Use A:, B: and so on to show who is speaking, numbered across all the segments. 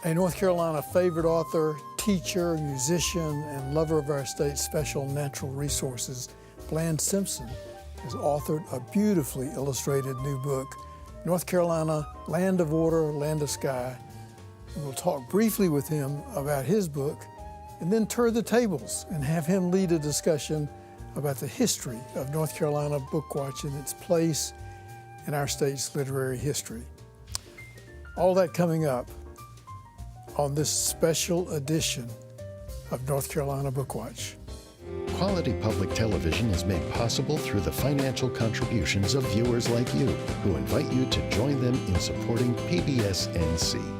A: A North Carolina favorite author, teacher, musician, and lover of our state's special natural resources, Bland Simpson has authored a beautifully illustrated new book, North Carolina, Land of Water, Land of Sky. And we'll talk briefly with him about his book and then turn the tables and have him lead a discussion about the history of North Carolina Bookwatch and its place in our state's literary history. All that coming up on this special edition of North Carolina Bookwatch.
B: Quality public television is made possible through the financial contributions of viewers like you, who invite you to join them in supporting PBS-NC.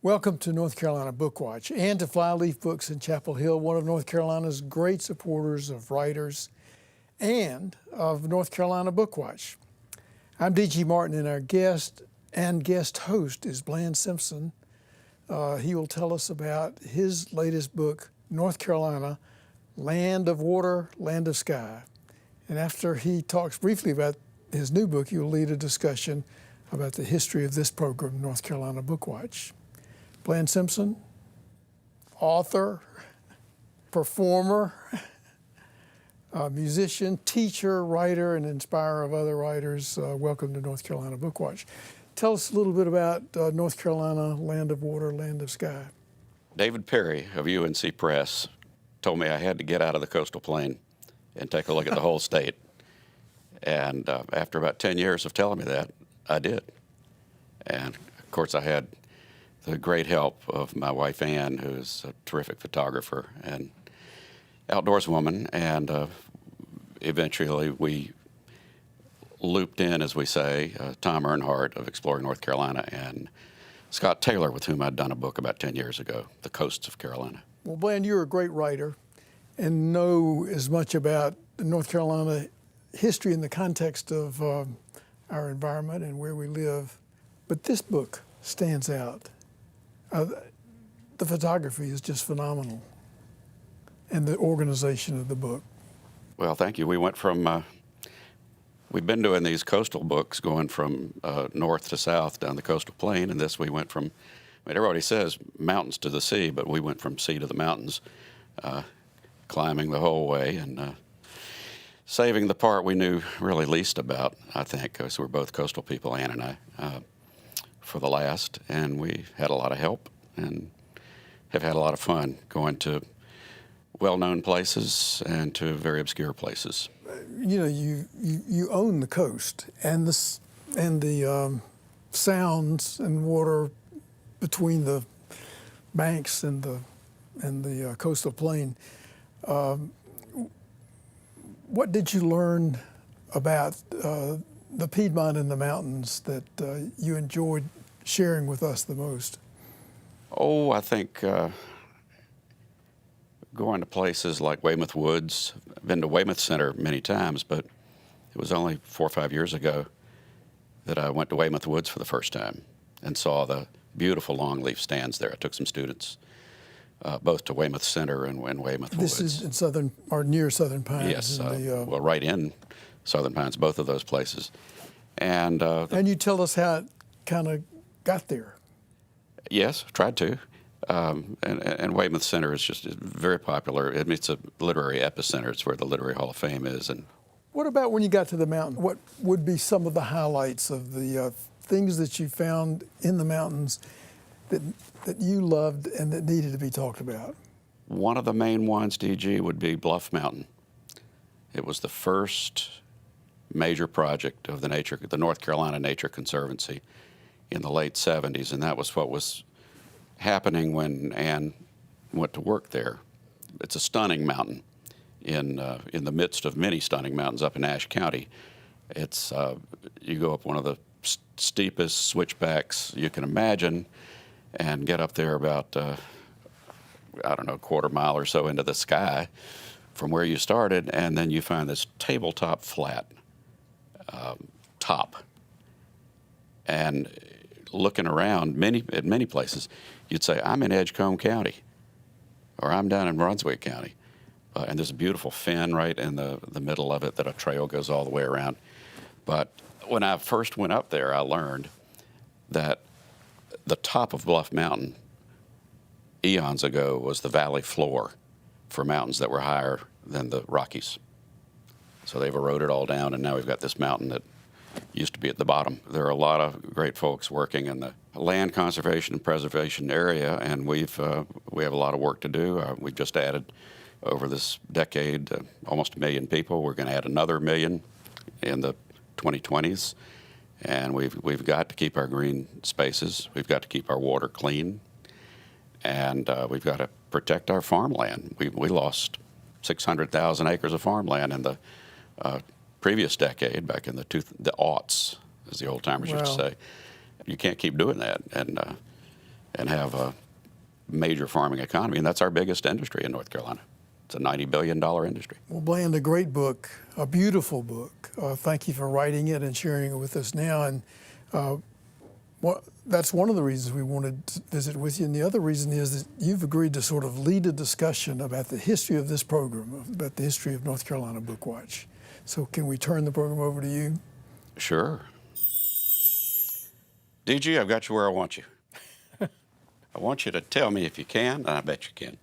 A: Welcome to North Carolina Bookwatch and to Flyleaf Books in Chapel Hill, one of North Carolina's great supporters of writers and of North Carolina Bookwatch. I'm D.G. Martin, and our guest host is Bland Simpson. He will tell us about his latest book, North Carolina, Land of Water, Land of Sky. And after he talks briefly about his new book, he will lead a discussion about the history of this program, North Carolina Bookwatch. Bland Simpson, author, performer, musician, teacher, writer, and inspirer of other writers. Welcome to North Carolina Bookwatch. Tell us a little bit about North Carolina, Land of Water, Land of Sky.
C: David Perry of UNC Press told me I had to get out of the coastal plain and take a look at the whole state. And after about 10 years of telling me that, I did. And of course I had the great help of my wife Ann, who is a terrific photographer and outdoorswoman, and eventually we looped in, as we say, Tom Earnhardt of Exploring North Carolina and Scott Taylor, with whom I'd done a book about 10 years ago, The Coasts of Carolina.
A: Well, Bland, you're a great writer and know as much about North Carolina history in the context of our environment and where we live, but this book stands out. The photography is just phenomenal, and the organization of the book. Well,
C: thank you. We went from, we've been doing these coastal books going from north to south down the coastal plain, and this we went from, everybody says mountains to the sea, but we went from sea to the mountains, climbing the whole way and saving the part we knew really least about, I think, because we're both coastal people, Ann and I. For the last, and we had a lot of help and have had a lot of fun going to well-known places and to very obscure places.
A: You know, you own the coast and the sounds and water between the banks and the coastal plain. What did you learn about the Piedmont and the mountains that you enjoyed sharing with us the most?
C: Oh, I think going to places like Weymouth Woods. I've been to Weymouth Center many times, but it was only 4 or 5 years ago that I went to Weymouth Woods for the first time and saw the beautiful longleaf stands there. I took some students both to Weymouth Center and Weymouth Woods.
A: This is in southern, or near Southern Pines?
C: Yes, well, right in Southern Pines, both of those places. And
A: you tell us how it kind of got there.
C: Yes, tried to. And Weymouth Center is just very popular. I mean, it's a literary epicenter. It's where the Literary Hall of Fame is. And
A: what about when you got to the mountain? What would be some of the highlights of the things that you found in the mountains that you loved and that needed to be talked about?
C: One of the main ones, DG, would be Bluff Mountain. It was the first major project of the North Carolina Nature Conservancy in the late 70s, and that was what was happening when Ann went to work there. It's a stunning mountain in the midst of many stunning mountains up in Ashe County. It's you go up one of the steepest switchbacks you can imagine and get up there about, I don't know, a quarter mile or so into the sky from where you started, and then you find this tabletop flat top. And looking around at many places, you'd say, I'm in Edgecombe County, or I'm down in Brunswick County. And there's a beautiful fen right in the middle of it that a trail goes all the way around. But when I first went up there, I learned that the top of Bluff Mountain eons ago was the valley floor for mountains that were higher than the Rockies. So they've eroded all down, and now we've got this mountain that used to be at the bottom. There are a lot of great folks working in the land conservation and preservation area, and we have a lot of work to do. We've just added over this decade almost 1 million people. We're going to add another 1 million in the 2020s, and we've got to keep our green spaces. We've got to keep our water clean, and we've got to protect our farmland. We lost 600,000 acres of farmland in the previous decade, back in the aughts, as the old timers used to say. You can't keep doing that and have a major farming economy, and that's our biggest industry in North Carolina. It's a $90 billion industry.
A: Well, Bland, a great book, a beautiful book. Thank you for writing it and sharing it with us now. And that's one of the reasons we wanted to visit with you. And the other reason is that you've agreed to sort of lead a discussion about the history of this program, about the history of North Carolina Bookwatch. So can we turn the program over to you?
C: Sure. DG, I've got you where I want you. I want you to tell me, if you can, and I bet you can,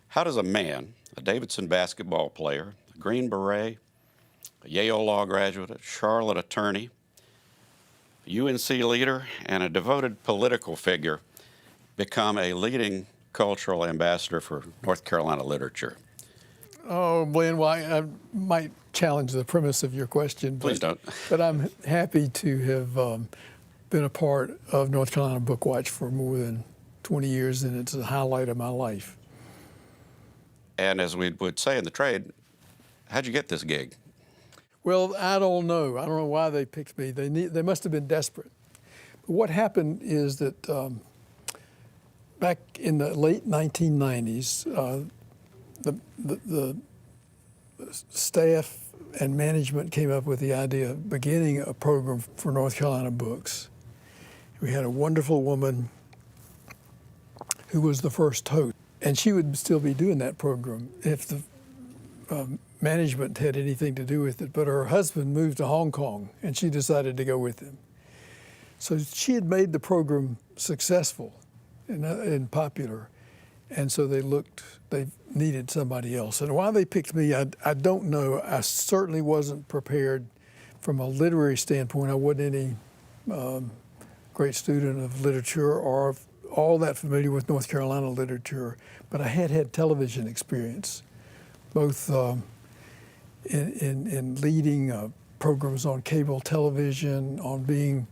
C: how does a man, a Davidson basketball player, a Green Beret, a Yale law graduate, a Charlotte attorney, a UNC leader, and a devoted political figure become a leading cultural ambassador for North Carolina literature?
A: Oh, Bland, well, I might challenge the premise of your question.
C: Please don't.
A: But I'm happy to have been a part of North Carolina Bookwatch for more than 20 years, and it's a highlight of my life.
C: And as we would say in the trade, how'd you get this gig?
A: Well, I don't know. I don't know why they picked me. They must have been desperate. But what happened is that back in the late 1990s, the staff and management came up with the idea of beginning a program for North Carolina books. We had a wonderful woman who was the first host, and she would still be doing that program if the management had anything to do with it. But her husband moved to Hong Kong, and she decided to go with him. So she had made the program successful and popular, and so they needed somebody else. And why they picked me, I don't know. I certainly wasn't prepared from a literary standpoint. I wasn't any great student of literature or all that familiar with North Carolina literature, but I had television experience, both in leading programs on cable television, on being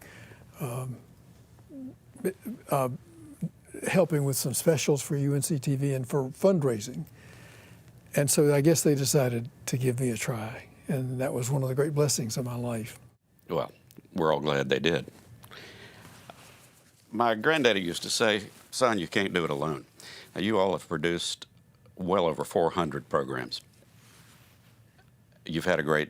A: helping with some specials for UNC TV and for fundraising. And so I guess they decided to give me a try, and that was one of the great blessings of my life.
C: Well, we're all glad they did. My granddaddy used to say, son, you can't do it alone. Now, you all have produced well over 400 programs. You've had a great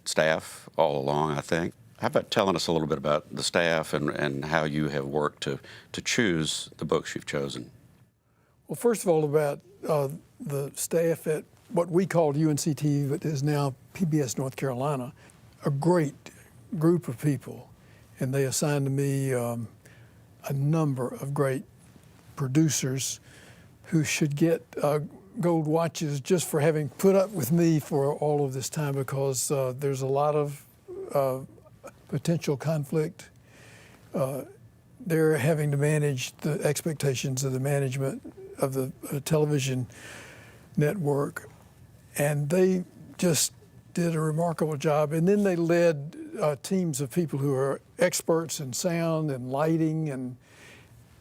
C: staff all along, I think. How about telling us a little bit about the staff and how you have worked to choose the books you've chosen?
A: Well, first of all, about the staff at what we called UNCTV, but is now PBS North Carolina, a great group of people. And they assigned to me a number of great producers who should get gold watches just for having put up with me for all of this time, because there's a lot of potential conflict. They're having to manage the expectations of the management of the television network, and they just did a remarkable job. And then they led teams of people who are experts in sound and lighting and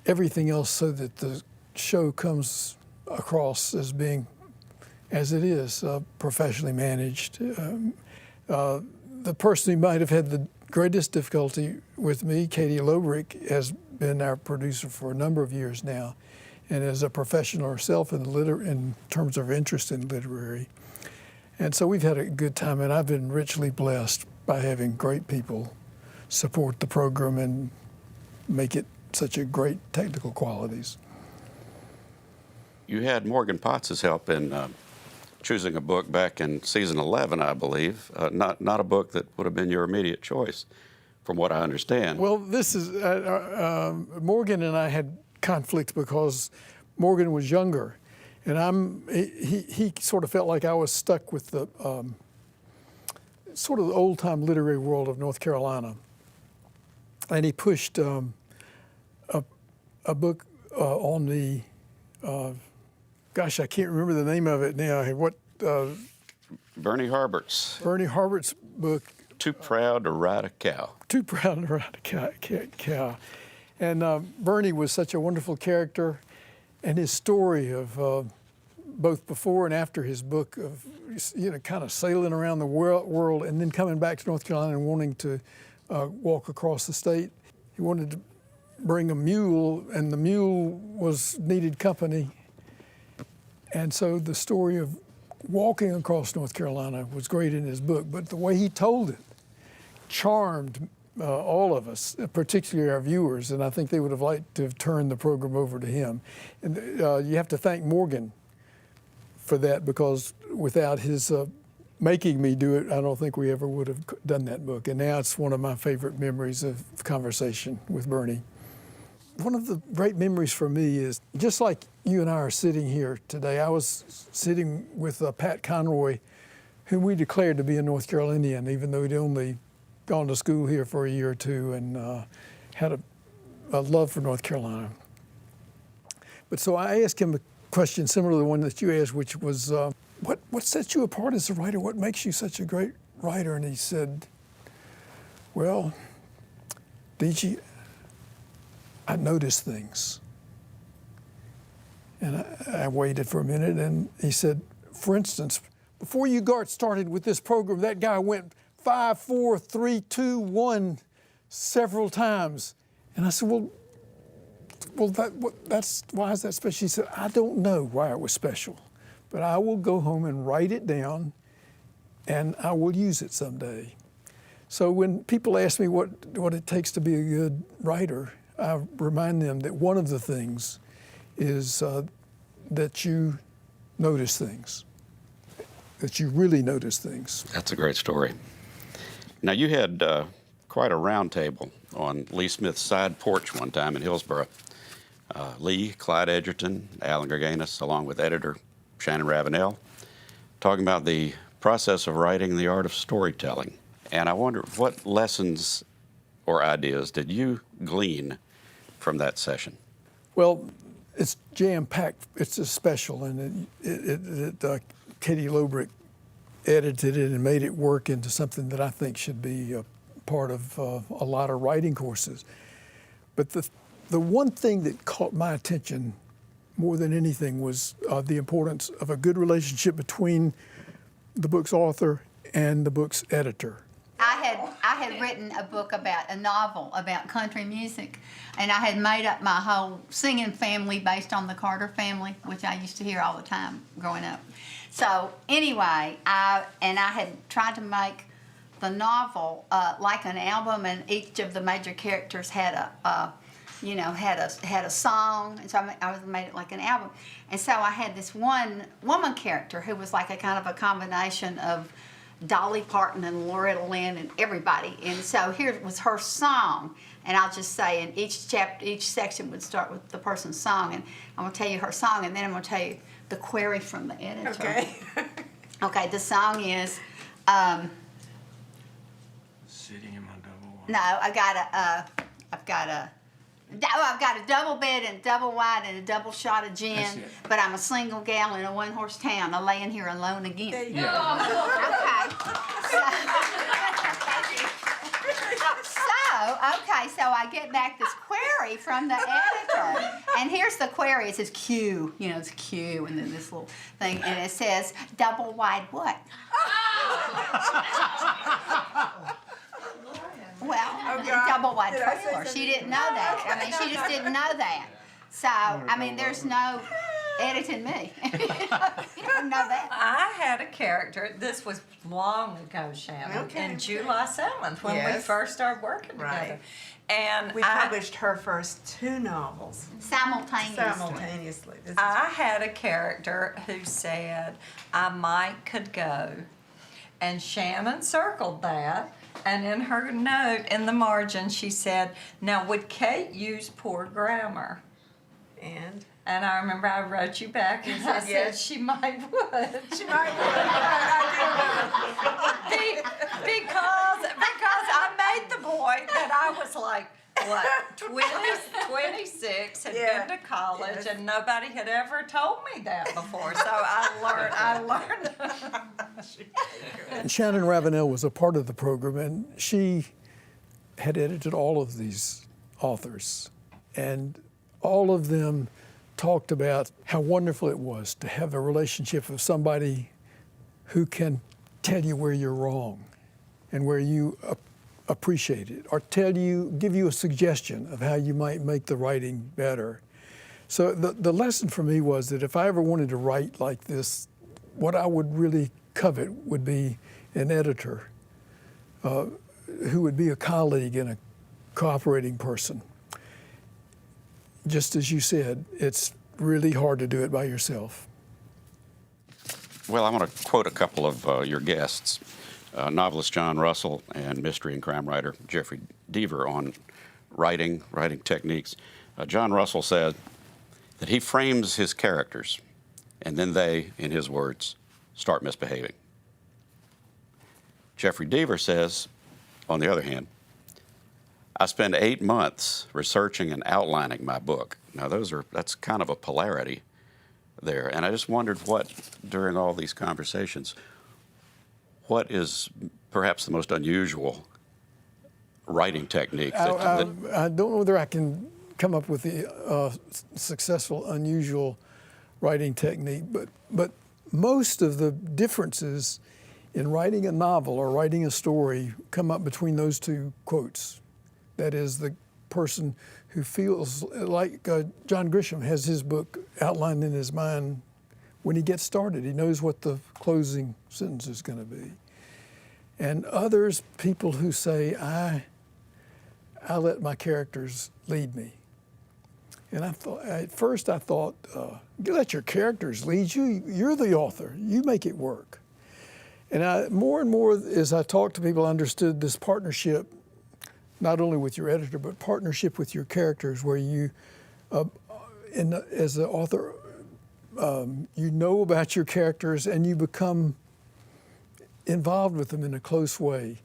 A: everything else, so that the show comes across as being, as it is, professionally managed. The person who might have had the greatest difficulty with me, Katie Lobrick, has been our producer for a number of years now, and is a professional herself in terms of interest in literary. And so we've had a good time, and I've been richly blessed by having great people support the program and make it such a great technical qualities.
C: You had Morgan Potts' help in choosing a book back in season 11, I believe. Not a book that would have been your immediate choice, from what I understand.
A: Well, this is Morgan and I had conflict because Morgan was younger, and he sort of felt like I was stuck with the sort of the old-time literary world of North Carolina, and he pushed a book on the gosh, I can't remember the name of it now. What
C: Bernie Harbert's
A: Bernie Harbert's book,
C: Too Proud to Ride a Cow.
A: Too Proud to Ride a Cow. And Bernie was such a wonderful character, and his story of both before and after his book of, kind of sailing around the world and then coming back to North Carolina and wanting to walk across the state. He wanted to bring a mule, and the mule needed company. And so the story of walking across North Carolina was great in his book, but the way he told it charmed all of us, particularly our viewers, and I think they would have liked to have turned the program over to him. And you have to thank Morgan for that, because without his making me do it, I don't think we ever would have done that book. And now it's one of my favorite memories of conversation with Bernie. One of the great memories for me is, just like you and I are sitting here today, I was sitting with Pat Conroy, whom we declared to be a North Carolinian, even though he'd only gone to school here for a year or two and had a love for North Carolina. But so I asked him a question similar to the one that you asked, which was, what sets you apart as a writer? What makes you such a great writer? And he said, well, D.G., I notice things. And I waited for a minute, and he said, for instance, before you got started with this program, that guy went 5, 4, 3, 2, 1 several times. And I said, well, that's why is that special? He said, I don't know why it was special, but I will go home and write it down, and I will use it someday. So when people ask me what it takes to be a good writer, I remind them that one of the things is that you notice things, that you really notice things.
C: That's a great story. Now, you had quite a round table on Lee Smith's side porch one time in Hillsborough. Lee, Clyde Edgerton, Alan Gerganis, along with editor Shannon Ravenel, talking about the process of writing and the art of storytelling. And I wonder, what lessons or ideas did you glean from that session?
A: Well, it's jam-packed. It's a special, and Katie Lobrick edited it and made it work into something that I think should be a part of a lot of writing courses. But the one thing that caught my attention more than anything was the importance of a good relationship between the book's author and the book's editor.
D: I had written a book about a novel about country music, and I had made up my whole singing family based on the Carter family, which I used to hear all the time growing up. So anyway, I had tried to make the novel like an album, and each of the major characters had a song, and so I made it like an album. And so I had this one woman character who was like a kind of a combination of Dolly Parton and Loretta Lynn and everybody. And so here was her song, and I'll just say, in each section would start with the person's song, and I'm gonna tell you her song, and then I'm gonna tell you the query from the editor.
E: Okay.
D: Okay, the song is,
E: Sitting in my double wide.
D: no, I've got a double bed and double wide and a double shot of gin,
E: That's it.
D: but I'm a single gal in a one-horse town. I'm laying here alone again.
E: There you go.
D: So I get back this query from the editor, and here's the query. It says Q, it's Q, and then this little thing, and it says double wide what? Well, double wide
E: Did I say
D: trailer. She
E: something?
D: didn't know that. I mean, she just didn't know that. So, I mean, there's no editing me. You didn't know that.
F: I had a character, this was long ago, Shannon,
G: Okay.
F: in July 7th when we
G: Yes.
F: first started working
G: Right.
F: together. And
G: We
F: I
G: published her first 2 novels
D: Simultaneously.
G: simultaneously. This is
F: I had a character who said, I might could go. And Shannon circled that. And in her note in the margin, she said, now would Kate use poor grammar?
G: and
F: And I remember I wrote you back and I said
G: yes.
F: she might would.
G: she might
F: because I made the point that I was like, what, 26, had
G: Yeah.
F: been to college,
G: Yes.
F: and nobody had ever told me that before. So I learned.
A: And Shannon Ravenel was a part of the program, and she had edited all of these authors. And all of them talked about how wonderful it was to have a relationship with somebody who can tell you where you're wrong and where you appreciate it, or give you a suggestion of how you might make the writing better. So the lesson for me was that if I ever wanted to write like this, what I would really covet would be an editor who would be a colleague and a cooperating person. Just as you said, it's really hard to do it by yourself.
C: Well, I want to quote a couple of your guests, novelist John Russell and mystery and crime writer Jeffrey Deaver, on writing techniques. John Russell said that he frames his characters, and then they, in his words, start misbehaving. Jeffrey Deaver says, on the other hand, I spend 8 months researching and outlining my book. Now, that's kind of a polarity there. And I just wondered during all these conversations, what is perhaps the most unusual writing technique?
A: I don't know whether I can come up with the successful, unusual writing technique, but most of the differences in writing a novel or writing a story come up between those two quotes. That is, the person who feels like John Grisham has his book outlined in his mind when he gets started. He knows what the closing sentence is going to be. And others, people who say, I let my characters lead me. And at first I thought, you let your characters lead you. You're the author. You make it work. And more and more as I talked to people, I understood this partnership, not only with your editor, but partnership with your characters, where you, as the author, you know about your characters and you become involved with them in a close way.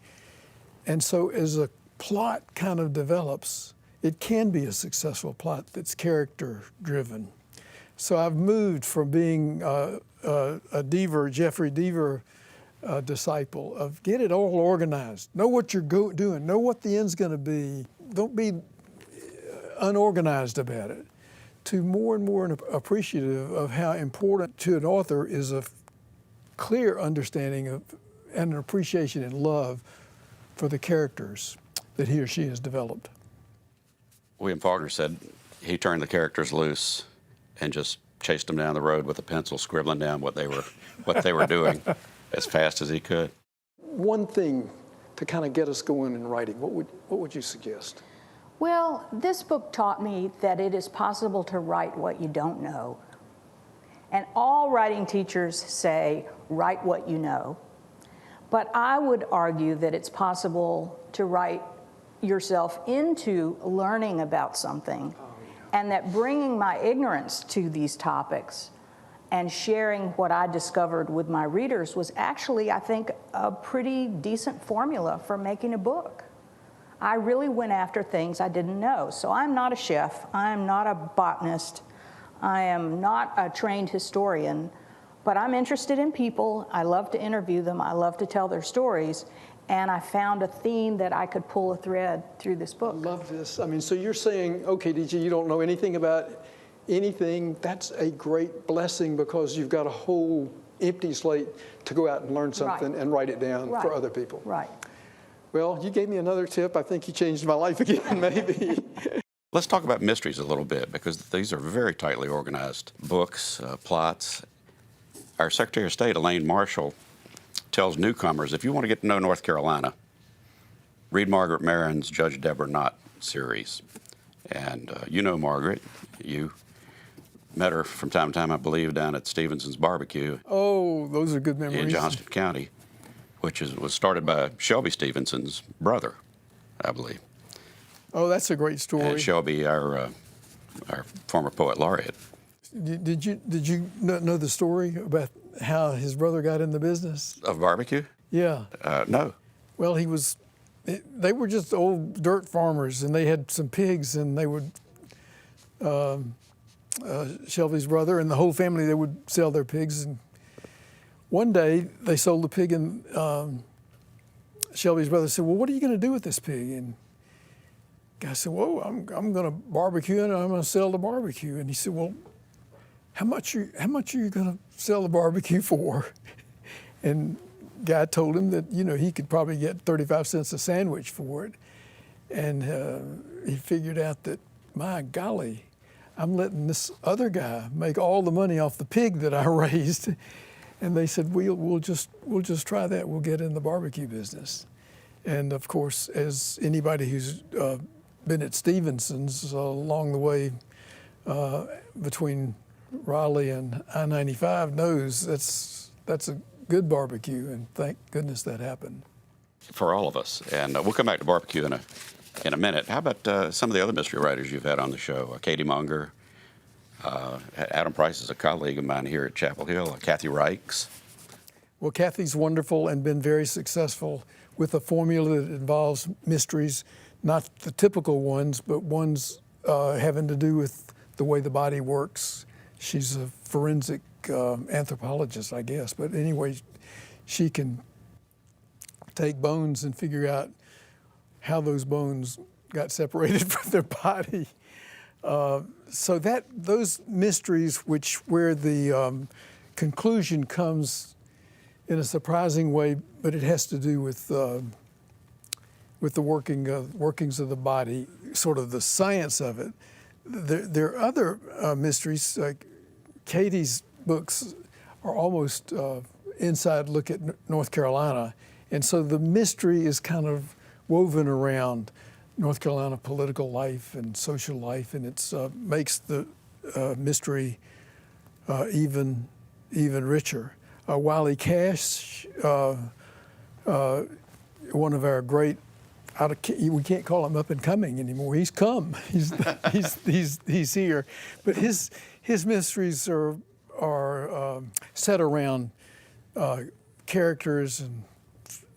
A: And so as a plot kind of develops, it can be a successful plot that's character-driven. So I've moved from being a Jeffrey Deaver disciple of get it all organized, know what you're doing, know what the end's going to be, don't be unorganized about it, to more and more appreciative of how important to an author is a clear understanding of and an appreciation and love for the characters that he or she has developed.
C: William Faulkner said he turned the characters loose and just chased them down the road with a pencil, scribbling down what they were doing as fast as he could.
A: One thing to kind of get us going in writing, what would you suggest?
H: Well, this book taught me that it is possible to write what you don't know. And all writing teachers say, write what you know. But I would argue that it's possible to write yourself into learning about something, and that bringing my ignorance to these topics and sharing what I discovered with my readers was actually, I think, a pretty decent formula for making a book. I really went after things I didn't know. So I'm not a chef, I am not a botanist, I am not a trained historian, but I'm interested in people. I love to interview them, I love to tell their stories, and I found a theme that I could pull a thread through this book.
A: I love this. I mean, so you're saying, okay, DG, you don't know anything about anything. That's a great blessing because you've got a whole empty slate to go out and learn something and write it down for other people.
H: Right.
A: Well, you gave me another tip. I think you changed my life again, maybe.
C: Let's talk about mysteries a little bit, because these are very tightly organized books, plots. Our Secretary of State, Elaine Marshall, tells newcomers, if you want to get to know North Carolina, read Margaret Maron's Judge Deborah Knott series. And you know Margaret. You met her from time to time, I believe, down at Stevenson's Barbecue
A: Oh, those are good memories.
C: in Johnston County, which was started by Shelby Stevenson's brother, I believe.
A: Oh, that's a great story.
C: And Shelby, our former poet laureate.
A: Did you know the story about how his brother got in the business?
C: Of barbecue?
A: Yeah.
C: No.
A: Well, they were just old dirt farmers, and they had some pigs, and they would, Shelby's brother and the whole family, they would sell their pigs. And one day they sold the pig, and Shelby's brother said, well, what are you going to do with this pig? And guy said, well, I'm going to barbecue it, and I'm going to sell the barbecue. And he said, well, how much are you going to sell the barbecue for? And guy told him that, he could probably get 35 cents a sandwich for it. And he figured out that, my golly, I'm letting this other guy make all the money off the pig that I raised. And they said, we'll just try that. We'll get in the barbecue business. And of course, as anybody who's been at Stevenson's along the way between Raleigh and I-95 knows that's a good barbecue, and thank goodness that happened.
C: For all of us. And we'll come back to barbecue in a minute. How about some of the other mystery writers you've had on the show? Katie Munger, Adam Price is a colleague of mine here at Chapel Hill, Kathy Reichs.
A: Well, Kathy's wonderful and been very successful with a formula that involves mysteries, not the typical ones, but ones having to do with the way the body works. She's a forensic anthropologist, I guess. But anyway, she can take bones and figure out how those bones got separated from their body. So those mysteries, where the conclusion comes in a surprising way, but it has to do with the workings of the body, sort of the science of it. There are other mysteries. Like Katie's books are almost inside look at North Carolina, and so the mystery is kind of woven around North Carolina political life and social life, and it makes the mystery even richer. Wiley Cash, one of our great, we can't call him up and coming anymore. He's come. He's here, but his mysteries are set around characters and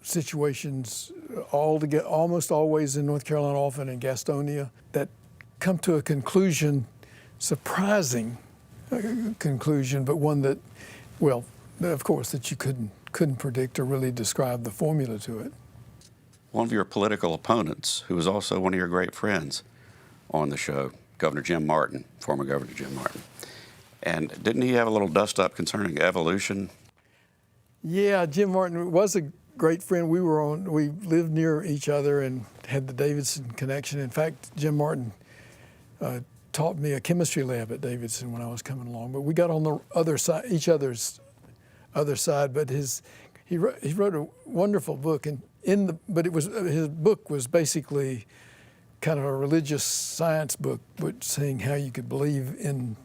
A: situations almost always in North Carolina, often in Gastonia, that come to a conclusion, surprising conclusion, but one that, well, of course, that you couldn't predict or really describe the formula to it.
C: One of your political opponents, who was also one of your great friends on the show, Governor Jim Martin, former Governor Jim Martin. And didn't he have a little dust-up concerning evolution?
A: Yeah, Jim Martin was a great friend. We lived near each other and had the Davidson connection. In fact, Jim Martin taught me a chemistry lab at Davidson when I was coming along. But we got on the other side, each other's other side. But he wrote a wonderful book, and his book was basically kind of a religious science book, but saying how you could believe in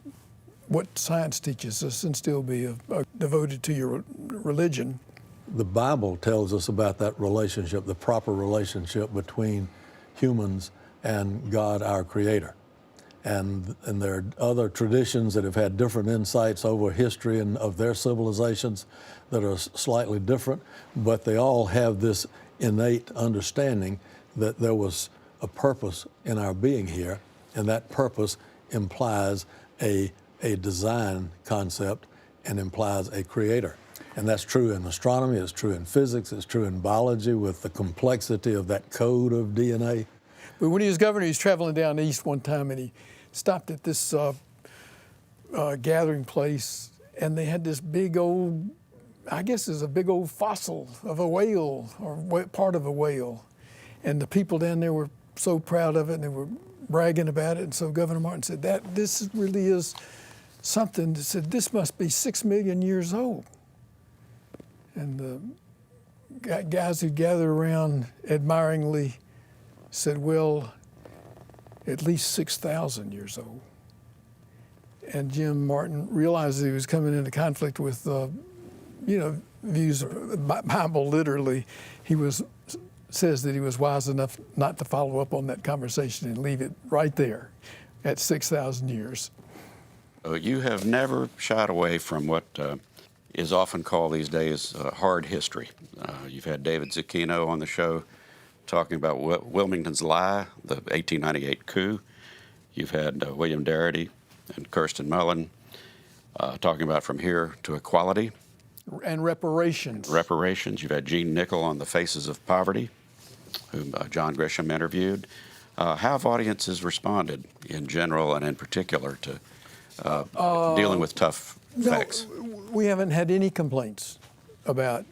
A: what science teaches us and still be devoted to your religion.
I: The Bible tells us about that relationship, the proper relationship between humans and God, our Creator. And there are other traditions that have had different insights over history and of their civilizations that are slightly different, but they all have this innate understanding that there was a purpose in our being here, and that purpose implies a design concept and implies a creator. And that's true in astronomy, it's true in physics, it's true in biology with the complexity of that code of DNA.
A: But when he was governor, he was traveling down east one time, and he stopped at this gathering place, and they had this big old, I guess it's a big old fossil of a whale, or part of a whale. And the people down there were so proud of it, and they were bragging about it. And so Governor Martin said, this really is something. That said, this must be 6 million years old. And the guys who gathered around admiringly said, well, at least 6,000 years old. And Jim Martin realized he was coming into conflict with, views of the Bible literally. He says that he was wise enough not to follow up on that conversation and leave it right there at 6,000 years.
C: You have never shied away from what is often called these days hard history. You've had David Zucchino on the show talking about Wilmington's Lie, the 1898 coup. You've had William Darity and Kirsten Mullen talking about From Here to Equality.
A: And reparations.
C: Reparations. You've had Gene Nickel on The Faces of Poverty, whom John Grisham interviewed. How have audiences responded in general and in particular to dealing with tough facts?
A: We haven't had any complaints about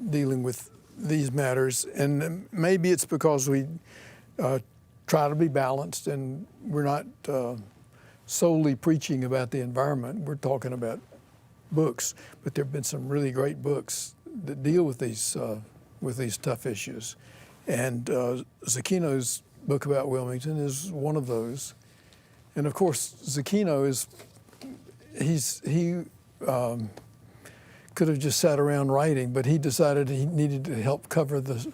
A: dealing with these matters, and maybe it's because we try to be balanced and we're not solely preaching about the environment. We're talking about books, but there have been some really great books that deal with these tough issues. And Zucchino's book about Wilmington is one of those. And of course, Zucchino he could have just sat around writing, but he decided he needed to help cover the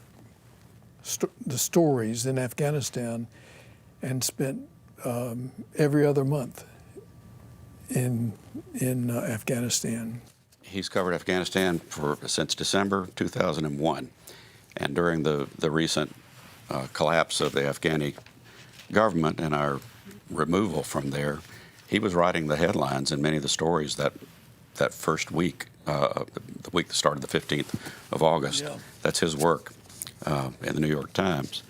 A: stories in Afghanistan, and spent every other month in Afghanistan.
C: He's covered Afghanistan since December 2001, and during the recent collapse of the Afghani government and our removal from there, he was writing the headlines in many of the stories that first week, the week that started the 15th of August.
A: Yeah.
C: That's his work in the New York Times.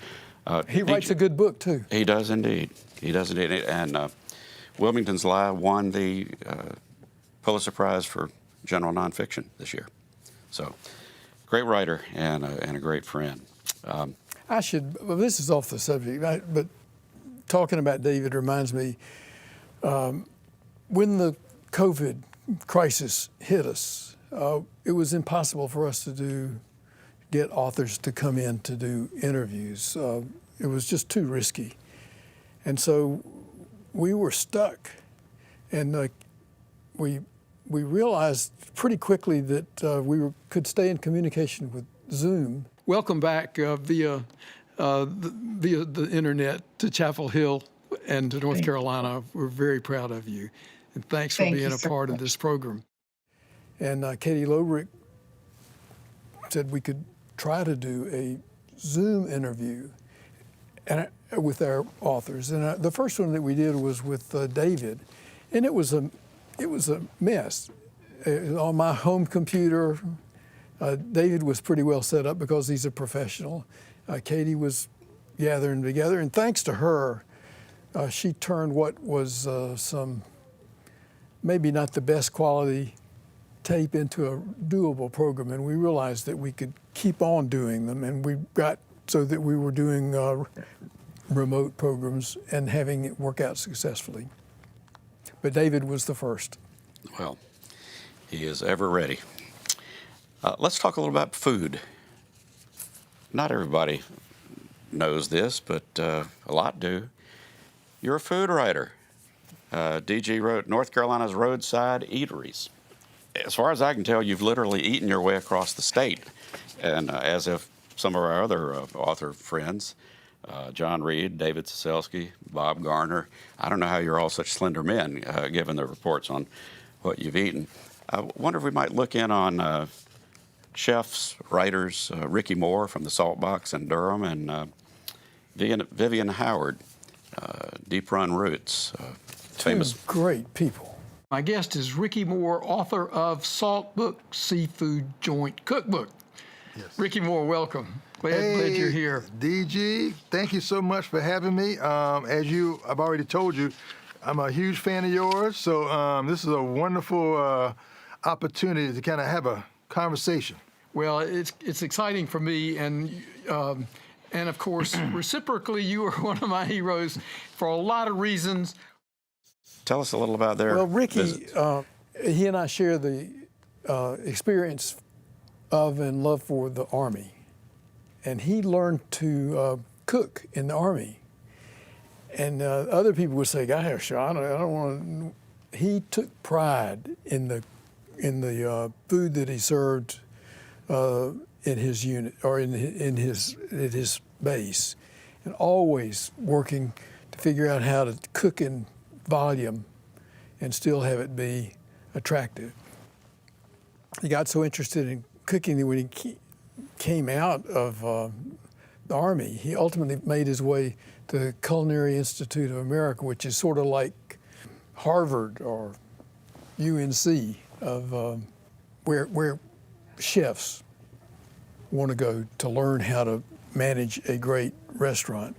A: He writes a good book, too.
C: He does indeed. He does indeed. And Wilmington's Lie won the Pulitzer Prize for general nonfiction this year. So, great writer and a great friend.
A: Well, this is off the subject, but talking about David reminds me, when the COVID crisis hit us, it was impossible for us to get authors to come in to do interviews. It was just too risky. And so we were stuck. And we realized pretty quickly that we could stay in communication with Zoom. Welcome back via the internet to Chapel Hill and to North Carolina. We're very proud of you. And thanks for being a part of this program. And Katie Lobrick said we could try to do a Zoom interview with our authors. And the first one that we did was with David, and it was a mess. On my home computer, David was pretty well set up because he's a professional. Katie was gathering together, and thanks to her, she turned what was some maybe not the best quality tape into a doable program, and we realized that we could keep on doing them, and we got so that we were doing remote programs and having it work out successfully. But David was the first.
C: Well, he is ever ready. Let's talk a little about food. Not everybody knows this, but a lot do. You're a food writer. DG wrote North Carolina's Roadside Eateries. As far as I can tell, you've literally eaten your way across the state. And as if some of our other author friends, John Reed, David Ciesielski, Bob Garner, I don't know how you're all such slender men, given the reports on what you've eaten. I wonder if we might look in on chefs, writers, Ricky Moore from the Salt Box in Durham, and Vivian Howard, Deep Run Roots, famous.
A: Two great people. My guest is Ricky Moore, author of Salt Book Seafood Joint Cookbook.
J: Yes.
A: Ricky Moore, welcome. Glad you're here.
J: DG, thank you so much for having me. I've already told you, I'm a huge fan of yours, so this is a wonderful opportunity to kind of have a conversation.
A: Well, it's exciting for me, and And of course, reciprocally, you are one of my heroes for a lot of reasons.
C: Tell us a little about their
A: Well, Ricky,
C: visit.
A: he and I share the experience of and love for the Army. And he learned to cook in the Army. And other people would say, gosh, I don't want to. He took pride in the food that he served in his unit or in his base, and always working to figure out how to cook in volume and still have it be attractive. He got so interested in cooking that when he came out of the Army, he ultimately made his way to the Culinary Institute of America, which is sort of like Harvard or UNC of where chefs want to go to learn how to manage a great restaurant.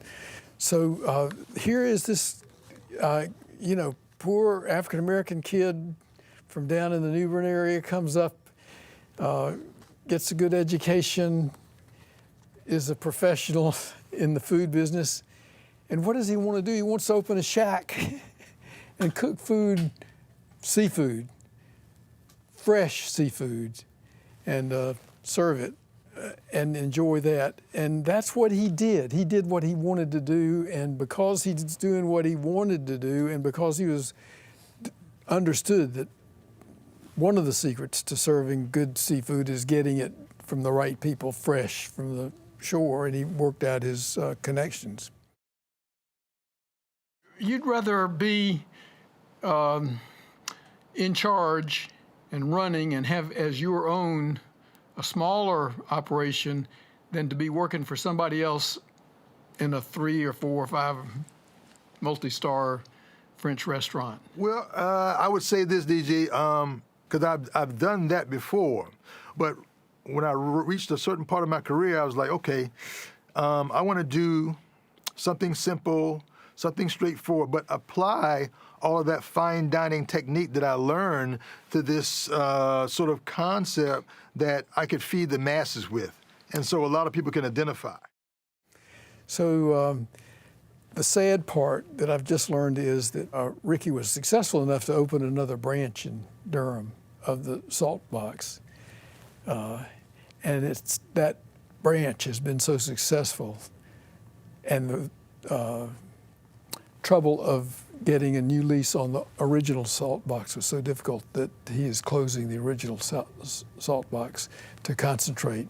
A: So here is this, poor African-American kid from down in the New Bern area, comes up, gets a good education, is a professional in the food business. And what does he want to do? He wants to open a shack and cook food, seafood, fresh seafood, and serve it and enjoy that. And that's what he did. He did what he wanted to do, and because he's doing what he wanted to do, and because he was understood that one of the secrets to serving good seafood is getting it from the right people, fresh from the shore, and he worked out his connections. You'd rather be in charge and running and have as your own a smaller operation than to be working for somebody else in a 3 or 4 or 5 multi-star French restaurant?
J: Well, I would say this, DG, because I've done that before. But when I reached a certain part of my career, I was like, okay, I want to do something simple, something straightforward, but apply all of that fine dining technique that I learned to this sort of concept that I could feed the masses with. And so a lot of people can identify.
A: So the sad part that I've just learned is that Ricky was successful enough to open another branch in Durham of the Salt Box. And it's that branch has been so successful, and the trouble of getting a new lease on the original Salt Box was so difficult that he is closing the original Salt Box to concentrate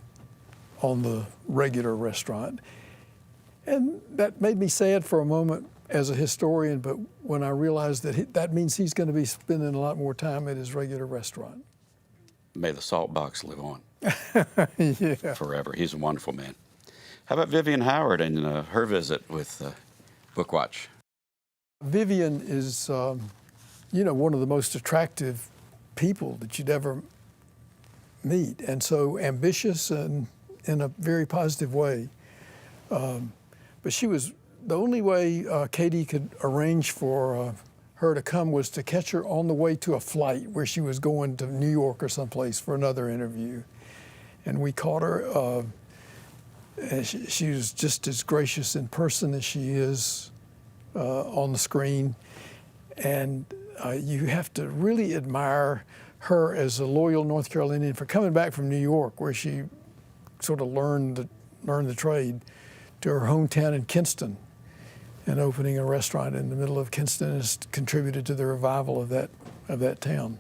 A: on the regular restaurant. And that made me sad for a moment as a historian, but when I realized that that means he's going to be spending a lot more time at his regular restaurant.
C: May the Salt Box live on
A: Yeah.
C: forever. He's a wonderful man. How about Vivian Howard and her visit with Bookwatch?
A: Vivian is, one of the most attractive people that you'd ever meet, and so ambitious and in a very positive way. But she was, the only way Katie could arrange for her to come was to catch her on the way to a flight where she was going to New York or someplace for another interview. And we caught her, and she was just as gracious in person as she is on the screen. And you have to really admire her as a loyal North Carolinian for coming back from New York, where she sort of learned the trade, to her hometown in Kinston, and opening a restaurant in the middle of Kinston has contributed to the revival of that town.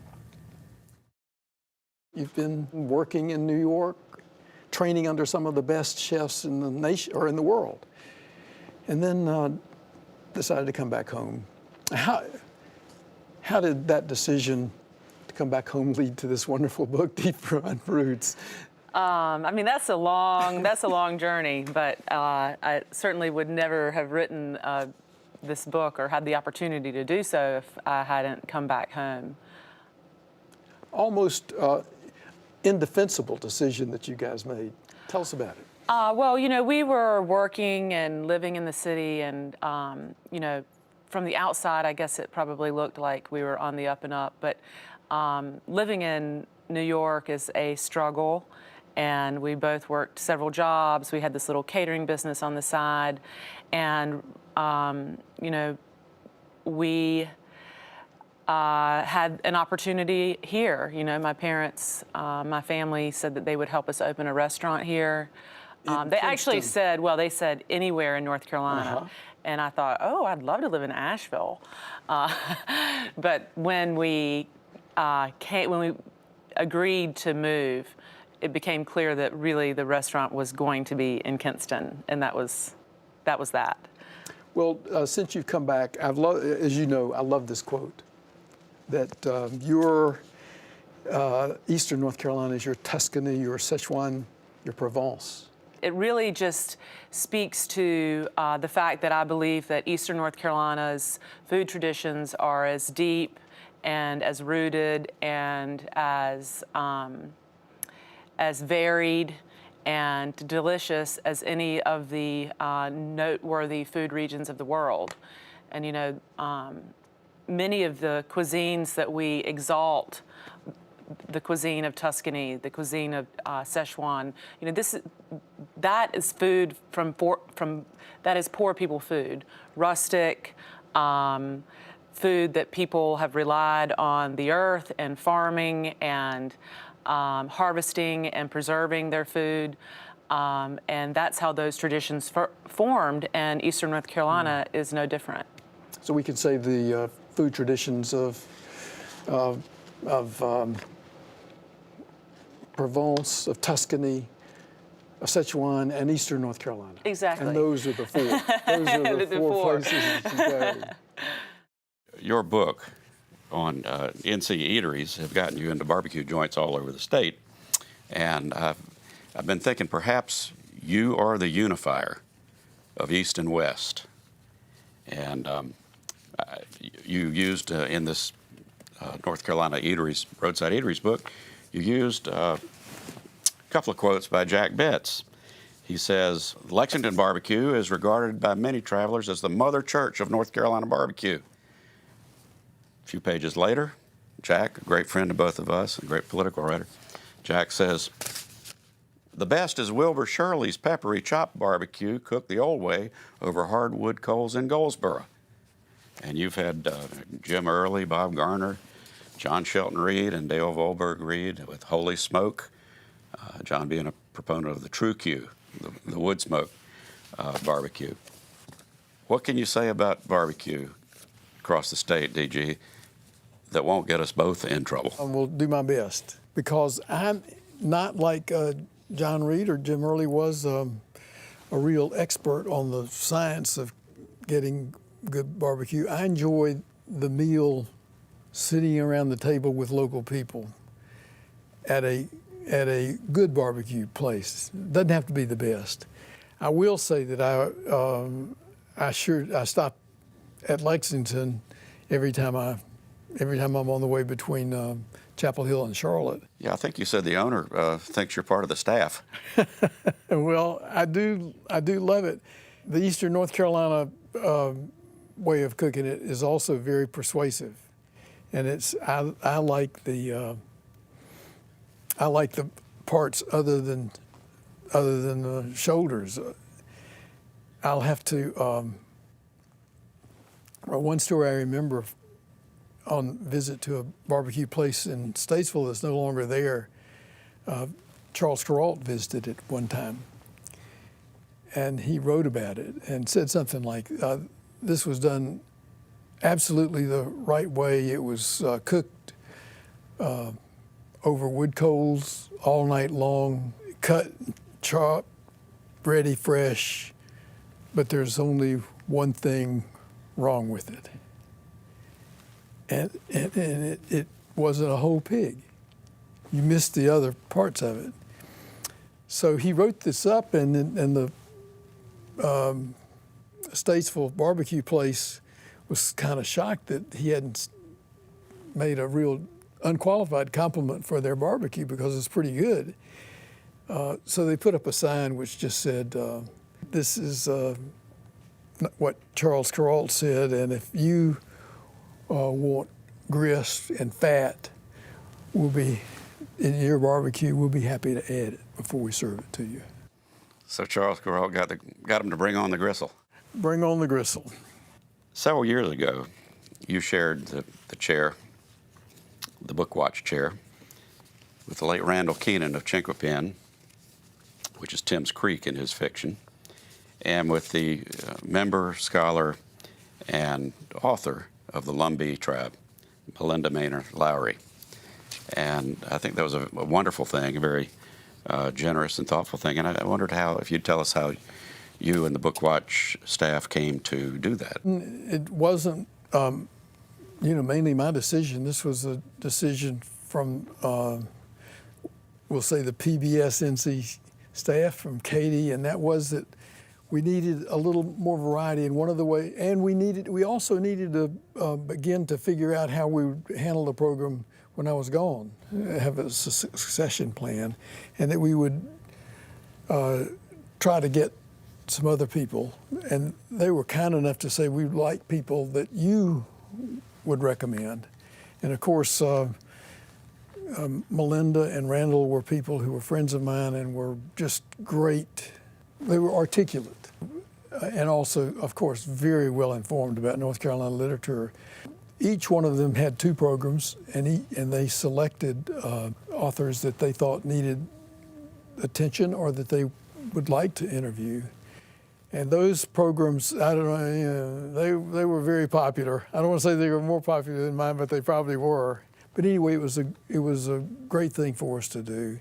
A: You've been working in New York, training under some of the best chefs in the nation or in the world, and then decided to come back home. How did that decision to come back home lead to this wonderful book, Deep Fried Roots?
K: That's a long journey, but I certainly would never have written this book or had the opportunity to do so if I hadn't come back home.
A: Almost indefensible decision that you guys made. Tell us about it.
K: We were working and living in the city, and, from the outside, I guess it probably looked like we were on the up and up, but living in New York is a struggle. and we both worked several jobs. We had this little catering business on the side, and we had an opportunity here. My parents, my family said that they would help us open a restaurant here. They actually said, they said anywhere in North Carolina. And I thought, I'd love to live in Asheville. But when we agreed to move, it became clear that really the restaurant was going to be in Kinston, and that was that.
A: Well, since you've come back, as you know, I love this quote, that your Eastern North Carolina is your Tuscany, your Szechuan, your Provence.
K: It really just speaks to the fact that I believe that Eastern North Carolina's food traditions are as deep and as rooted and as varied and delicious as any of the noteworthy food regions of the world. And many of the cuisines that we exalt, the cuisine of Tuscany, the cuisine of Szechuan, that is food that is poor people food, rustic, food that people have relied on the earth and farming and harvesting and preserving their food, and that's how those traditions formed. And Eastern North Carolina is no different.
A: So we could say the food traditions of Provence, of Tuscany, of Szechuan, and Eastern North Carolina.
K: Exactly.
A: And those are the four. Those are the four places that you go.
C: Your book on NC eateries have gotten you into barbecue joints all over the state, and I've been thinking perhaps you are the unifier of East and West. And you used in this North Carolina eateries, roadside eateries book, you used a couple of quotes by Jack Betts. He says, Lexington barbecue is regarded by many travelers as the mother church of North Carolina barbecue. A few pages later, Jack, a great friend of both of us, a great political writer, Jack says, the best is Wilbur Shirley's peppery chopped barbecue cooked the old way over hardwood coals in Goldsboro. And you've had Jim Early, Bob Garner, John Shelton Reed, and Dale Volberg Reed with Holy Smoke, John being a proponent of the True Q, the wood smoke barbecue. What can you say about barbecue across the state, DG, that won't get us both in trouble?
A: I will do my best, because I'm not like John Reed or Jim Early was a real expert on the science of getting good barbecue. I enjoyed the meal sitting around the table with local people at a good barbecue place. Doesn't have to be the best. I will say that I stop at Lexington every time I'm on the way between Chapel Hill and Charlotte.
C: Yeah, I think you said the owner thinks you're part of the staff.
A: Well, I do love it. The Eastern North Carolina way of cooking it is also very persuasive, and I like the parts other than the shoulders. I'll have to. One story I remember on visit to a barbecue place in Statesville that's no longer there. Charles Kuralt visited it one time, and he wrote about it and said something like, this was done absolutely the right way. It was cooked over wood coals all night long, cut, chopped, ready, fresh, but there's only one thing wrong with it. And it wasn't a whole pig. You missed the other parts of it. So he wrote this up, and the Statesville barbecue place was kind of shocked that he hadn't made a real unqualified compliment for their barbecue, because it's pretty good. So they put up a sign which just said, this is what Charles Kuralt said, and if you want grist and fat, in your barbecue, we'll be happy to add it. before we serve it to you.
C: So Charles Corral got him to bring on the gristle.
A: Bring on the gristle.
C: Several years ago, you shared the chair, the Bookwatch chair, with the late Randall Keenan of Chinquapin, which is Tim's Creek in his fiction, and with the member, scholar, and author of the Lumbee tribe, Melinda Maynard Lowry. And I think that was a wonderful thing, a very generous and thoughtful thing. And I wondered if you'd tell us how you and the Bookwatch staff came to do that.
A: It wasn't, mainly my decision. This was a decision from, we'll say, the PBS NC staff, from Katie, and that was that we needed a little more variety. And one of the ways, and we also needed to begin to figure out how we would handle the program when I was gone, have a succession plan, and that we would try to get some other people. And they were kind enough to say, we'd like people that you would recommend. And of course, Melinda and Randall were people who were friends of mine and were just great. They were articulate and also, of course, very well informed about North Carolina literature. Each one of them had 2 programs, and they selected authors that they thought needed attention or that they would like to interview. And those programs, I don't know, they were very popular. I don't want to say they were more popular than mine, but they probably were. But anyway, it was a great thing for us to do.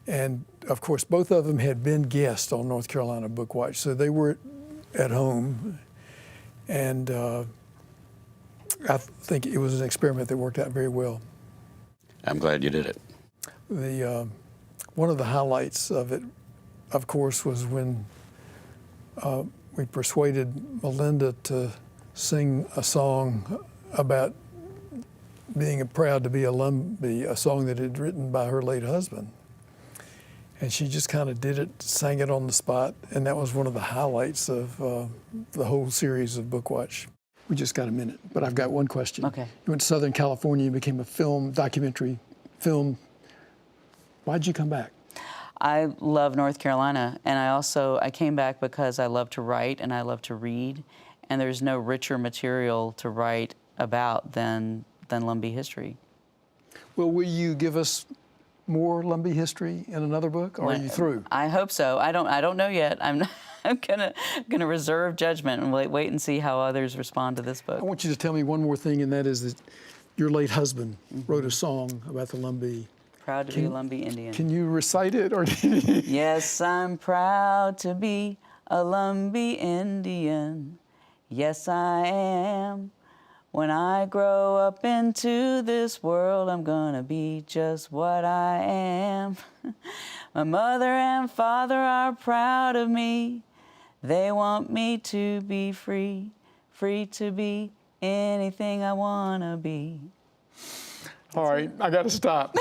A: And of course, both of them had been guests on North Carolina Bookwatch, so they were at home. And I think it was an experiment that worked out very well.
C: I'm glad you did it.
A: One of the highlights of it, of course, was when we persuaded Melinda to sing a song about being proud to be a Lumbee, a song that had written by her late husband. And she just kind of did it, sang it on the spot, and that was one of the highlights of the whole series of Bookwatch. We just got a minute, but I've got one question.
K: Okay.
A: You went to Southern California and became a documentary film. Why'd you come back?
L: I love North Carolina, and I came back because I love to write and I love to read, and there's no richer material to write about than Lumbee history.
A: Well, will you give us more Lumbee history in another book, or are you through?
L: I hope so. I don't know yet. I'm gonna reserve judgment and wait and see how others respond to this book.
A: I want you to tell me one more thing, and that is that your late husband wrote a song about the Lumbee.
L: Proud to be a Lumbee Indian.
A: Can you recite it, or?
L: Yes, I'm proud to be a Lumbee Indian. Yes, I am. When I grow up into this world, I'm gonna be just what I am. My mother and father are proud of me. They want me to be free, free to be anything I wanna be.
A: All right, I gotta stop.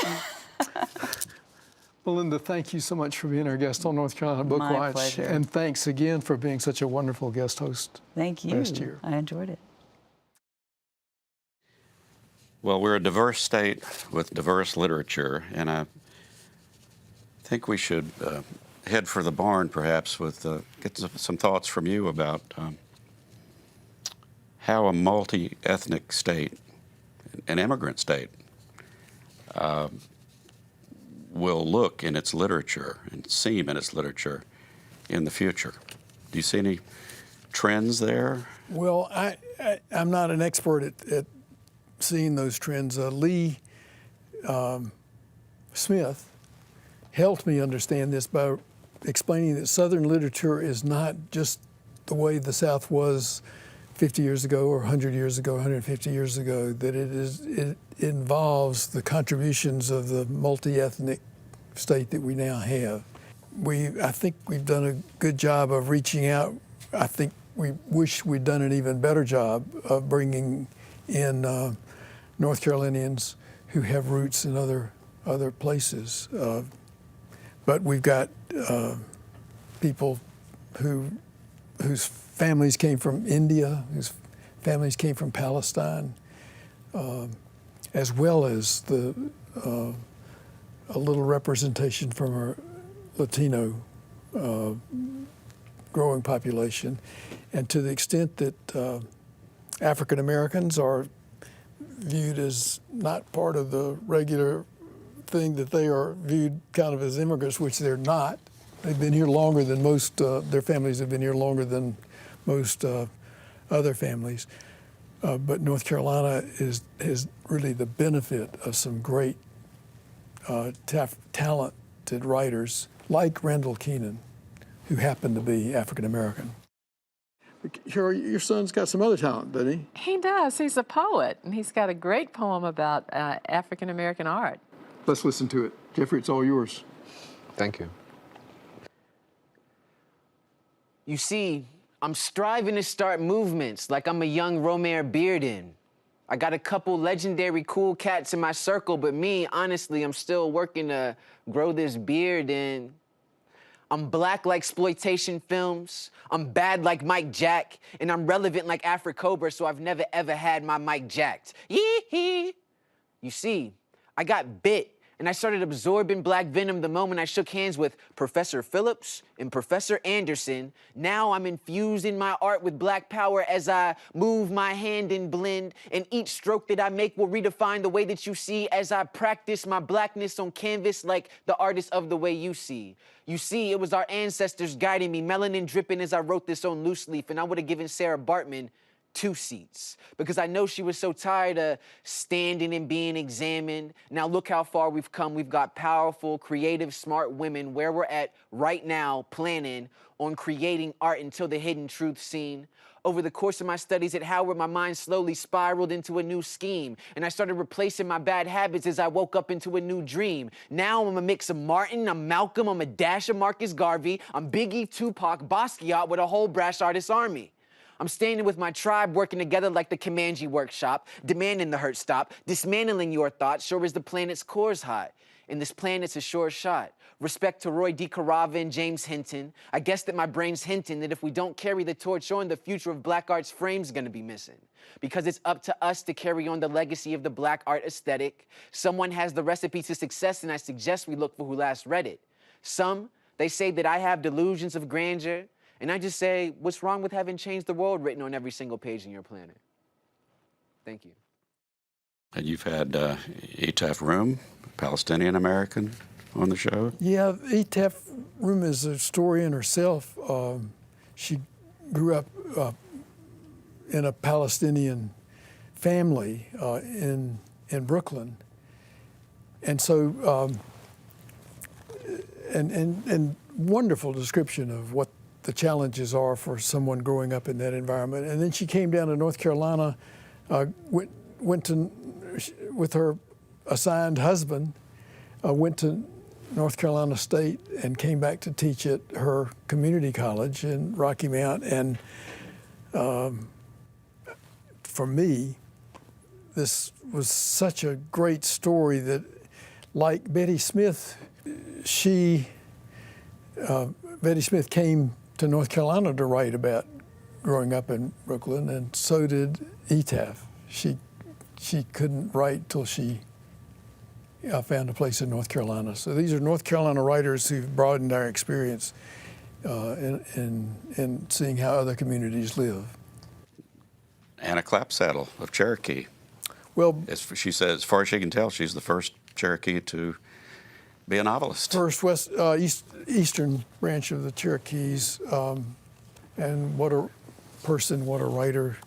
A: Melinda, thank you so much for being our guest on North Carolina Bookwatch.
L: My pleasure.
A: And thanks again for being such a wonderful guest host.
L: Thank you.
A: Last year.
L: I enjoyed it.
C: Well, we're a diverse state with diverse literature, and I think we should head for the barn, perhaps, with get some thoughts from you about how a multi-ethnic state, an immigrant state, will look in its literature and seem in its literature in the future. Do you see any trends there?
A: Well, I'm not an expert at seeing those trends. Lee Smith helped me understand this by explaining that Southern literature is not just the way the South was 50 years ago or 100 years ago, 150 years ago, that it involves the contributions of the multi-ethnic state that we now have. I think we've done a good job of reaching out. I think we wish we'd done an even better job of bringing in North Carolinians who have roots in other places. But we've got people whose families came from India, whose families came from Palestine, as well as a little representation from Latino growing population, and to the extent that African Americans are viewed as not part of the regular thing, that they are viewed kind of as immigrants, which they're not. They've been here longer than most, their families have been here longer than most other families. But North Carolina has really the benefit of some great talented writers like Randall Keenan, who happen to be African American. Your son's got some other talent, doesn't he?
M: He does. He's a poet, and he's got a great poem about African American art.
A: Let's listen to it. Jeffrey, it's all yours.
N: Thank you. You see, I'm striving to start movements like I'm a young Romare Bearden. I got a couple legendary cool cats in my circle, but me, honestly, I'm still working to grow this beard in. I'm black like exploitation films, I'm bad like Mike Jack, and I'm relevant like Afro-Cobra, so I've never ever had my mic jacked. Yee-hee! You see, I got bit, and I started absorbing black venom the moment I shook hands with Professor Phillips and Professor Anderson. Now I'm infused in my art with black power as I move my hand and blend, and each stroke that I make will redefine the way that you see as I practice my blackness on canvas like the artist of the way you see. You see, it was our ancestors guiding me, melanin dripping as I wrote this on loose leaf, and I would have given Sarah Bartman 2 seats because I know she was so tired of standing and being examined. Now look how far we've come. We've got powerful, creative, smart women where we're at right now planning on creating art until the hidden truth seen. Over the course of my studies at Howard, my mind slowly spiraled into a new scheme, and I started replacing my bad habits as I woke up into a new dream. Now I'm a mix of Martin, I'm Malcolm, I'm a dash of Marcus Garvey, I'm Biggie, Tupac, Basquiat with a whole brash artist army. I'm standing with my tribe working together like the Comanche workshop, demanding the hurt stop, dismantling your thoughts, sure as the planet's core's hot. And this planet's a sure shot. Respect to Roy D. Carava and James Hinton. I guess that my brain's hinting that if we don't carry the torch on, the future of black art's frame's gonna be missing. Because it's up to us to carry on the legacy of the black art aesthetic. Someone has the recipe to success, and I suggest we look for who last read it. Some, they say that I have delusions of grandeur, and I just say, what's wrong with having changed the world written on every single page in your planner? Thank you.
C: And you've had Etaf Rum, Palestinian American, on the show?
A: Yeah, Etaf Rum is a historian herself. She grew up in a Palestinian family in Brooklyn. And so, and wonderful description of what the challenges are for someone growing up in that environment. And then she came down to North Carolina, went to, with her assigned husband, went to North Carolina State and came back to teach at her community college in Rocky Mount. And for me, this was such a great story that, like Betty Smith, Betty Smith came to North Carolina to write about growing up in Brooklyn, and so did Etaf. She couldn't write till she found a place in North Carolina. So these are North Carolina writers who've broadened our experience in seeing how other communities live.
C: Anna Clapsaddle of Cherokee.
A: Well,
C: she says, as far as she can tell, she's the first Cherokee to be a novelist.
A: First eastern branch of the Cherokees, and what a person, what a writer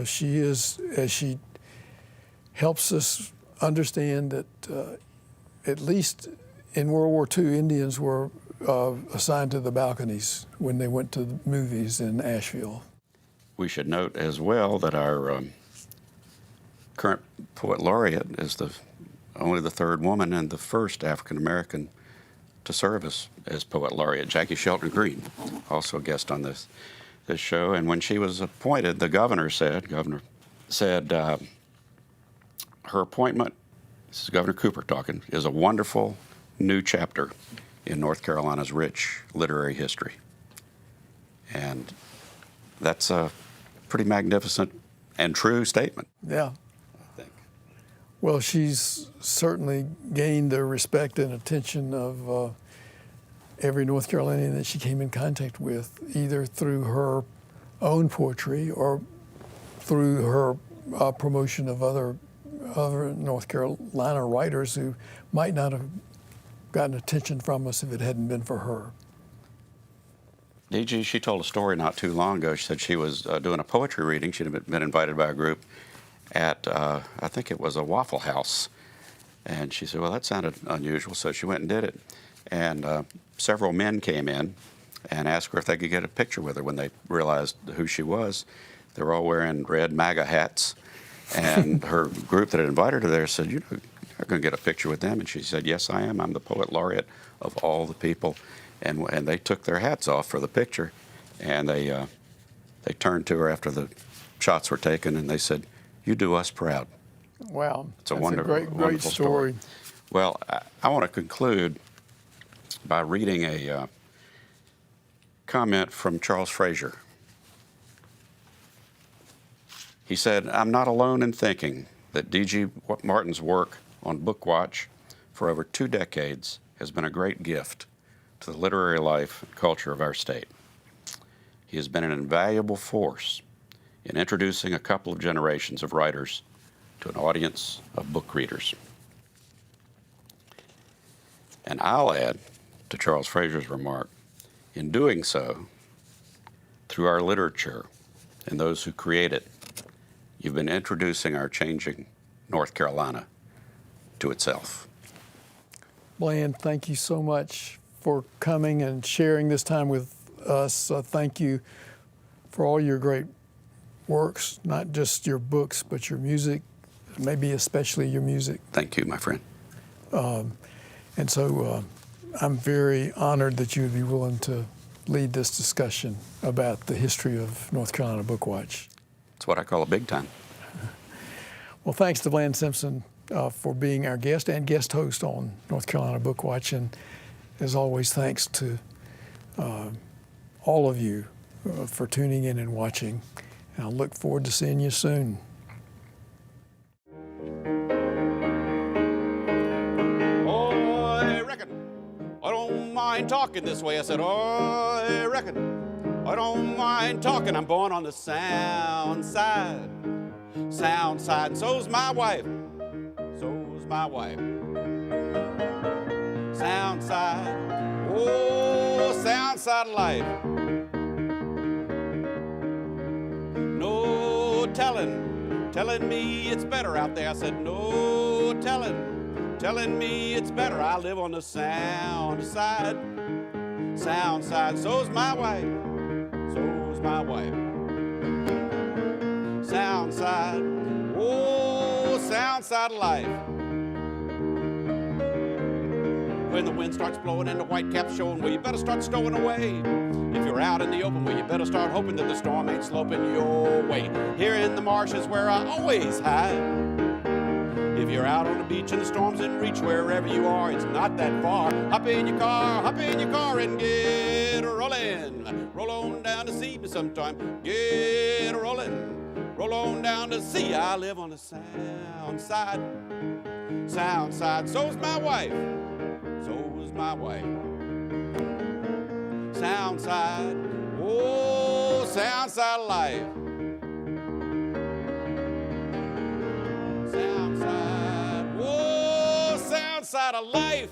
A: she is, as she helps us understand that at least in World War II, Indians were assigned to the balconies when they went to the movies in Asheville.
C: We should note as well that our current poet laureate is only the third woman and the first African American to serve as poet laureate. Jackie Shelton Green, also a guest on this show. And when she was appointed, the governor said her appointment, this is Governor Cooper talking, is a wonderful new chapter in North Carolina's rich literary history. And that's a pretty magnificent and true statement.
A: Yeah.
C: I think.
A: Well, she's certainly gained the respect and attention of every North Carolinian that she came in contact with, either through her own poetry or through her promotion of other North Carolina writers who might not have gotten attention from us if it hadn't been for her.
C: DG, she told a story not too long ago. She said she was doing a poetry reading. She'd been invited by a group at, I think it was a Waffle House. And she said, well, that sounded unusual, so she went and did it. And several men came in and asked her if they could get a picture with her when they realized who she was. They were all wearing red MAGA hats. And her group that had invited her there said, you know, you're going to get a picture with them. And she said, yes, I am. I'm the poet laureate of all the people. And they took their hats off for the picture. And they turned to her after the shots were taken and they said, you do us proud.
A: Wow.
C: It's a
A: That's
C: wonderful,
A: great
C: wonderful
A: story.
C: Well, I want to conclude by reading a comment from Charles Frazier. He said, I'm not alone in thinking that D.G. Martin's work on Bookwatch for over 2 decades has been a great gift to the literary life and culture of our state. He has been an invaluable force in introducing a couple of generations of writers to an audience of book readers. And I'll add to Charles Frazier's remark, in doing so, through our literature and those who create it, you've been introducing our changing North Carolina to itself.
A: Bland, thank you so much for coming and sharing this time with us. Thank you for all your great works, not just your books, but your music, maybe especially your music.
C: Thank you, my friend.
A: And so I'm very honored that you would be willing to lead this discussion about the history of North Carolina Bookwatch.
C: It's what I call a big time.
A: Well, thanks to Bland Simpson for being our guest and guest host on North Carolina Bookwatch. And as always, thanks to all of you for tuning in and watching. And I look forward to seeing you soon.
C: I reckon I don't mind talking this way. I said, I reckon I don't mind talking. I'm born on the sound side. Sound side, and so's my wife. So's my wife. Sound side. Oh, sound side of life. No telling me it's better out there. I said, no telling me it's better. I live on the sound side. Sound side, so's my wife. So's my wife. Sound side, oh, sound side of life. When the wind starts blowing and the white cap's showing, well, you better start stowing away. If you're out in the open, well, you better start hoping that the storm ain't sloping your way. Here in the marsh is where I always hide. If you're out on the beach and the storm's in reach, wherever you are, it's not that far. Hop in your car and get rolling. Roll on down to see me sometime, get rolling. Roll on down to see. I live on the sound side. Sound side, so's my wife. So's my wife. Sound side, oh, sound side of life. Sound side, oh, sound side of life.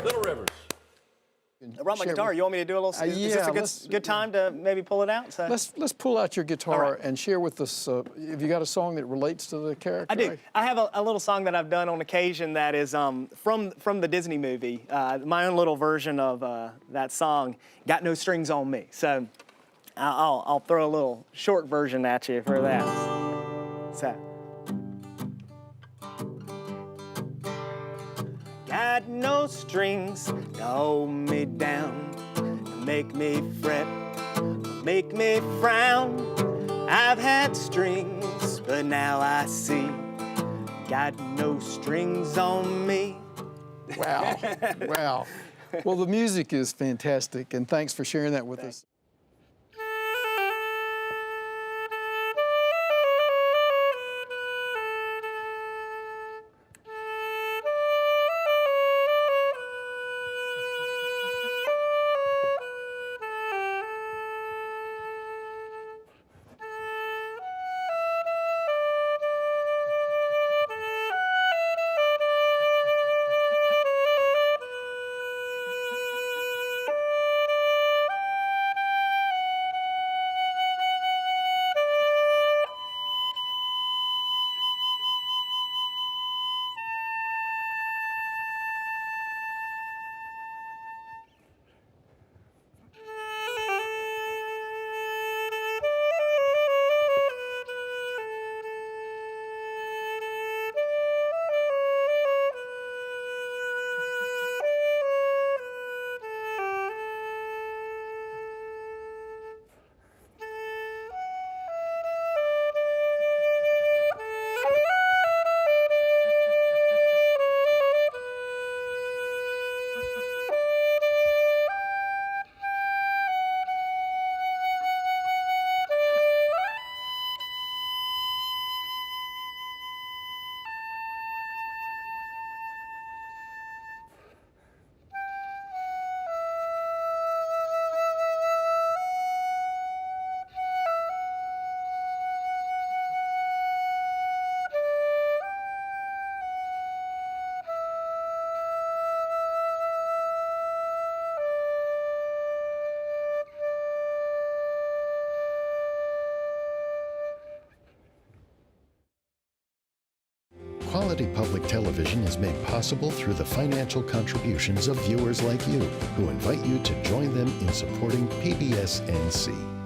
C: Little Rivers.
O: I brought my guitar. You want me to do a little? Is this a good time to maybe pull it out? So.
A: Let's pull out your guitar
O: right.
A: and share with us. Have you got a song that relates to the character?
O: I do. I have a little song that I've done on occasion that is from the Disney movie. My own little version of that song, "Got No Strings on Me." So I'll throw a little short version at you for that. So. Got no strings to hold me down, make me fret, make me frown. I've had strings, but now I see, got no strings on me.
A: Wow, wow. Well, the music is fantastic, and thanks for sharing that with us.
B: Quality Public Television is made possible through the financial contributions of viewers like you, who invite you to join them in supporting PBS NC.